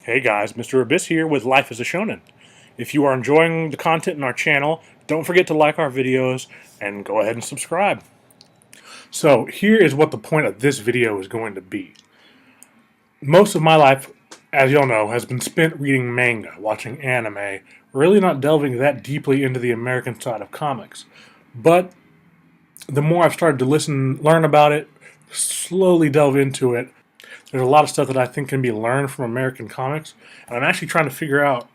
Hey guys, Mr. Abyss here with Life as a Shonen. If you are enjoying the content in our channel, don't forget to like our videos and go ahead and subscribe. So here is what the point of this video is going to be. Most of my life, as y'all know, has been spent reading manga, watching anime, really not delving that deeply into the American side of comics. But the more I've started to learn about it, slowly delve into it, there's a lot of stuff that I think can be learned from American comics, and I'm actually trying to figure out,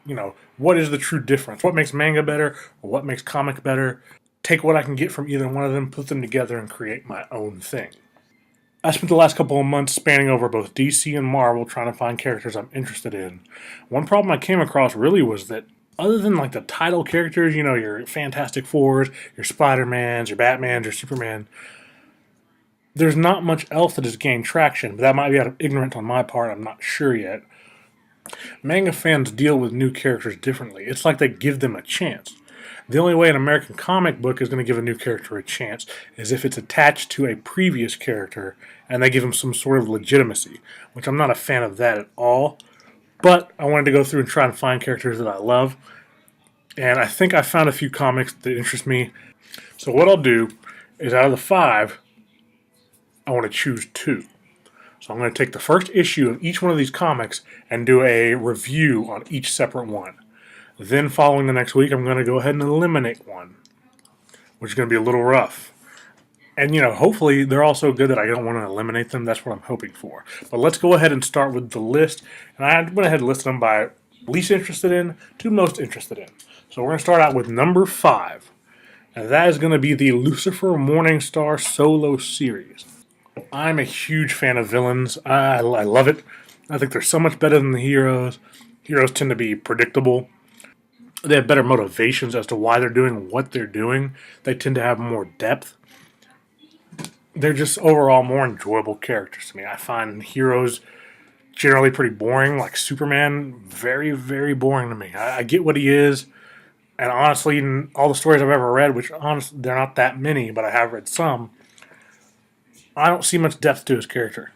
what is the true difference? What makes manga better, or what makes comic better? Take what I can get from either one of them, put them together, and create my own thing. I spent the last couple of months spanning over both DC and Marvel trying to find characters I'm interested in. One problem I came across really was that other than like the title characters, your Fantastic Fours, your Spider-Mans, your Batmans, your Superman, there's not much else that has gained traction, but that might be out of ignorance on my part, I'm not sure yet. Manga fans deal with new characters differently. It's like they give them a chance. The only way an American comic book is going to give a new character a chance is if it's attached to a previous character and they give him some sort of legitimacy, which I'm not a fan of that at all. But I wanted to go through and try and find characters that I love, and I think I found a few comics that interest me. So what I'll do is out of the 5, I want to choose 2. So I'm going to take the first issue of each one of these comics and do a review on each separate one. Then following the next week, I'm going to go ahead and eliminate one, which is going to be a little rough. And, hopefully they're all so good that I don't want to eliminate them. That's what I'm hoping for. But let's go ahead and start with the list. And I went ahead and listed them by least interested in to most interested in. So we're going to start out with number 5. And that is going to be the Lucifer Morningstar solo series. I'm a huge fan of villains. I love it. I think they're so much better than the heroes. Heroes tend to be predictable. They have better motivations as to why they're doing what they're doing. They tend to have more depth. They're just overall more enjoyable characters to me. I find heroes generally pretty boring, like Superman, very, very boring to me. I get what he is, and honestly, in all the stories I've ever read, which honestly, they're not that many, but I have read some, I don't see much depth to his character.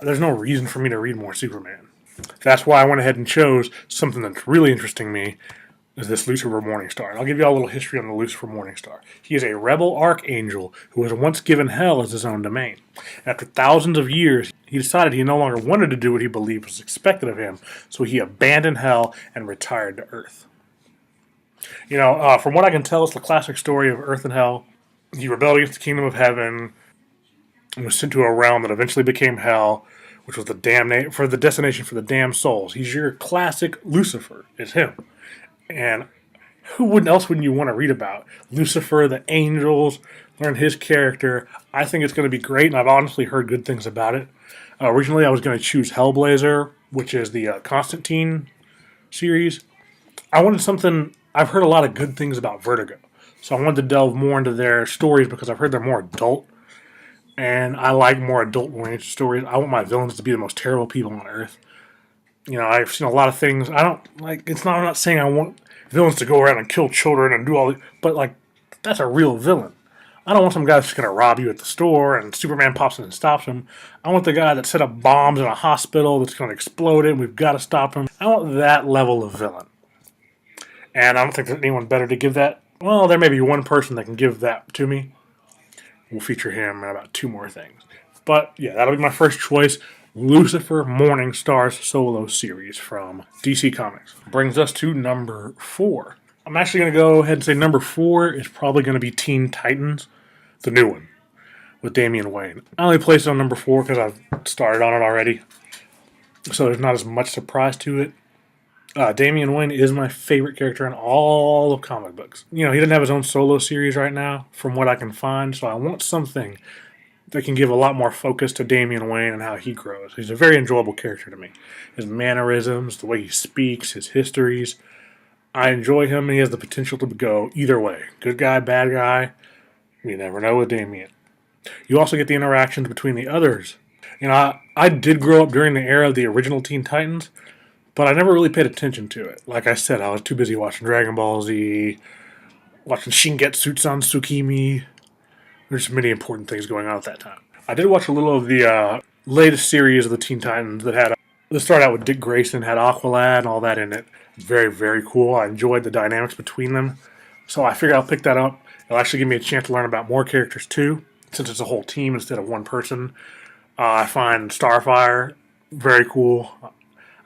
There's no reason for me to read more Superman. That's why I went ahead and chose something that's really interesting me, is this Lucifer Morningstar. And I'll give you all a little history on the Lucifer Morningstar. He is a rebel archangel who was once given hell as his own domain. After thousands of years, he decided he no longer wanted to do what he believed was expected of him, so he abandoned hell and retired to Earth. From what I can tell, it's the classic story of Earth and Hell. He rebelled against the kingdom of heaven and was sent to a realm that eventually became hell, which was the destination for the damned souls. He's your classic Lucifer. It's him. And who else wouldn't you want to read about? Lucifer, the angels, learn his character. I think it's going to be great, and I've honestly heard good things about it. Originally, I was going to choose Hellblazer, which is the Constantine series. I wanted something. I've heard a lot of good things about Vertigo, so I wanted to delve more into their stories because I've heard they're more adult, and I like more adult-oriented stories. I want my villains to be the most terrible people on Earth. I've seen a lot of things. I don't like. I'm not saying I want villains to go around and kill children and do all, but that's a real villain. I don't want some guy that's just gonna rob you at the store and Superman pops in and stops him. I want the guy that set up bombs in a hospital that's gonna explode it and we've got to stop him. I want that level of villain. And I don't think there's anyone better to give that. Well, there may be one person that can give that to me. We'll feature him in about 2 more things. But yeah, that'll be my first choice. Lucifer Morningstar's solo series from DC Comics. Brings us to number 4. I'm actually going to go ahead and say number 4 is probably going to be Teen Titans, the new one, with Damian Wayne. I only placed it on number 4 because I've started on it already, so there's not as much surprise to it. Damian Wayne is my favorite character in all of comic books. He doesn't have his own solo series right now, from what I can find, so I want something that can give a lot more focus to Damian Wayne and how he grows. He's a very enjoyable character to me. His mannerisms, the way he speaks, his histories. I enjoy him, and he has the potential to go either way. Good guy, bad guy. You never know with Damian. You also get the interactions between the others. I did grow up during the era of the original Teen Titans, but I never really paid attention to it. Like I said, I was too busy watching Dragon Ball Z, watching Shingetsu-san Tsukimi. There's many important things going on at that time. I did watch a little of the latest series of the Teen Titans that had Let's start out with Dick Grayson, had Aqualad and all that in it. Very, very cool. I enjoyed the dynamics between them. So I figured I'll pick that up. It'll actually give me a chance to learn about more characters too, since it's a whole team instead of one person. I find Starfire very cool.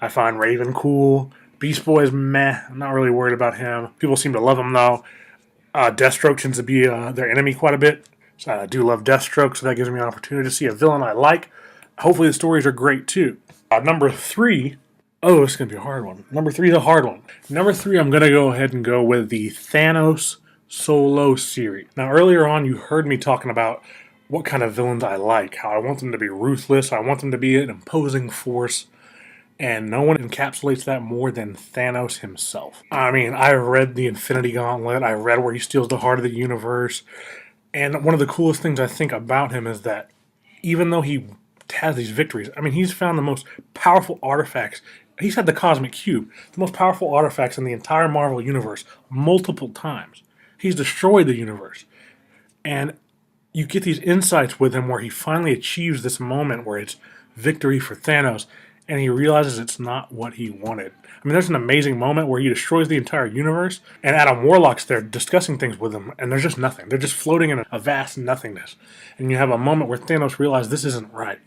I find Raven cool. Beast Boy is meh. I'm not really worried about him. People seem to love him though. Deathstroke tends to be their enemy quite a bit. So I do love Deathstroke, so that gives me an opportunity to see a villain I like. Hopefully the stories are great too. Number 3. Oh, this is going to be a hard one. Number 3 is a hard one. Number 3, I'm going to go ahead and go with the Thanos Solo series. Now, earlier on, you heard me talking about what kind of villains I like, how I want them to be ruthless, I want them to be an imposing force, and no one encapsulates that more than Thanos himself. I mean, I read the Infinity Gauntlet, I read where he steals the heart of the universe, and one of the coolest things I think about him is that even though he has these victories, I mean, he's found the most powerful artifacts. He's had the Cosmic Cube, the most powerful artifacts in the entire Marvel Universe, multiple times. He's destroyed the universe. And you get these insights with him where he finally achieves this moment where it's victory for Thanos, and he realizes it's not what he wanted. I mean, there's an amazing moment where he destroys the entire universe, and Adam Warlock's there discussing things with him, and there's just nothing. They're just floating in a vast nothingness. And you have a moment where Thanos realizes this isn't right.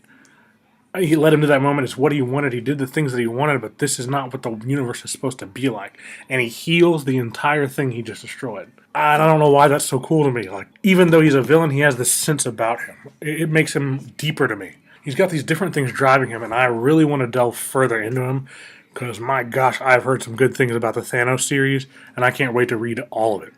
He led him to that moment. It's what he wanted. He did the things that he wanted, but this is not what the universe is supposed to be like. And he heals the entire thing he just destroyed. I don't know why that's so cool to me. Like, even though he's a villain, he has this sense about him. It makes him deeper to me. He's got these different things driving him, and I really want to delve further into him because, my gosh, I've heard some good things about the Thanos series, and I can't wait to read all of it.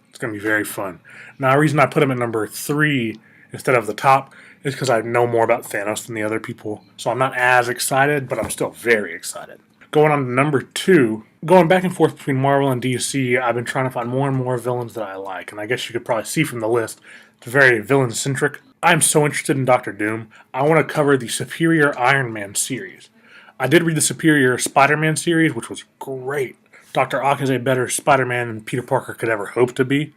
It's going to be very fun. Now, the reason I put him at number 3 instead of the top is because I know more about Thanos than the other people. So I'm not as excited, but I'm still very excited. Going on to number 2, going back and forth between Marvel and DC, I've been trying to find more and more villains that I like. And I guess you could probably see from the list, it's very villain-centric. I'm so interested in Doctor Doom. I want to cover the Superior Iron Man series. I did read the Superior Spider-Man series, which was great. Dr. Ock is a better Spider-Man than Peter Parker could ever hope to be.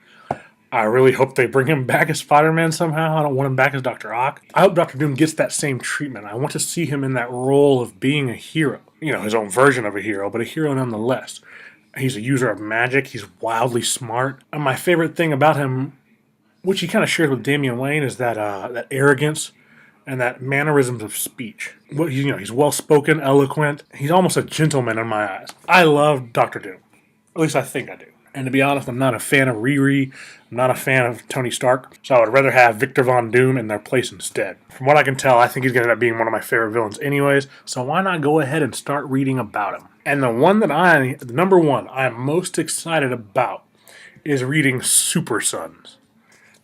I really hope they bring him back as Spider-Man somehow. I don't want him back as Dr. Ock. I hope Dr. Doom gets that same treatment. I want to see him in that role of being a hero. You know, his own version of a hero, but a hero nonetheless. He's a user of magic. He's wildly smart. And my favorite thing about him, which he kind of shares with Damian Wayne, is that arrogance and that mannerisms of speech. He's well-spoken, eloquent. He's almost a gentleman in my eyes. I love Dr. Doom. At least I think I do. And to be honest, I'm not a fan of Riri. I'm not a fan of Tony Stark. So I would rather have Victor Von Doom in their place instead. From what I can tell, I think he's going to end up being one of my favorite villains anyways. So why not go ahead and start reading about him? And the number 1 I'm most excited about is reading Super Sons.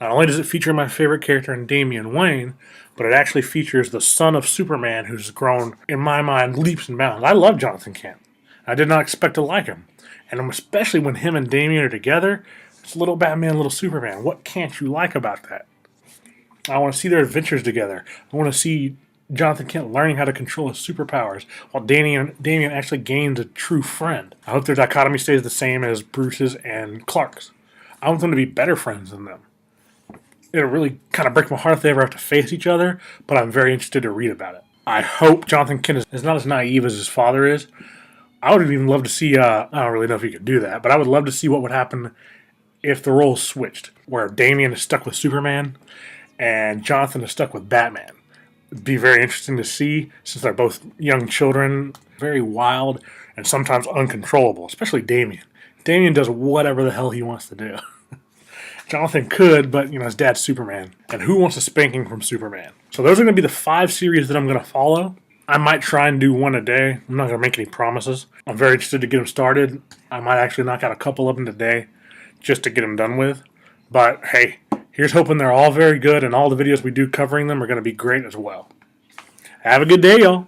Not only does it feature my favorite character in Damian Wayne, but it actually features the son of Superman who's grown, in my mind, leaps and bounds. I love Jonathan Kent. I did not expect to like him. And especially when him and Damian are together, it's little Batman, little Superman. What can't you like about that? I want to see their adventures together. I want to see Jonathan Kent learning how to control his superpowers while Damian actually gains a true friend. I hope their dichotomy stays the same as Bruce's and Clark's. I want them to be better friends than them. It'll really kind of break my heart if they ever have to face each other, but I'm very interested to read about it. I hope Jonathan Kent is not as naive as his father is. I would even love to see, I don't really know if he could do that, but I would love to see what would happen if the roles switched, where Damian is stuck with Superman and Jonathan is stuck with Batman. It'd be very interesting to see, since they're both young children, very wild and sometimes uncontrollable, especially Damian. Damian does whatever the hell he wants to do. Jonathan could, but, his dad's Superman. And who wants a spanking from Superman? So those are going to be the 5 series that I'm going to follow. I might try and do one a day. I'm not going to make any promises. I'm very interested to get them started. I might actually knock out a couple of them today just to get them done with. But, hey, here's hoping they're all very good and all the videos we do covering them are going to be great as well. Have a good day, y'all.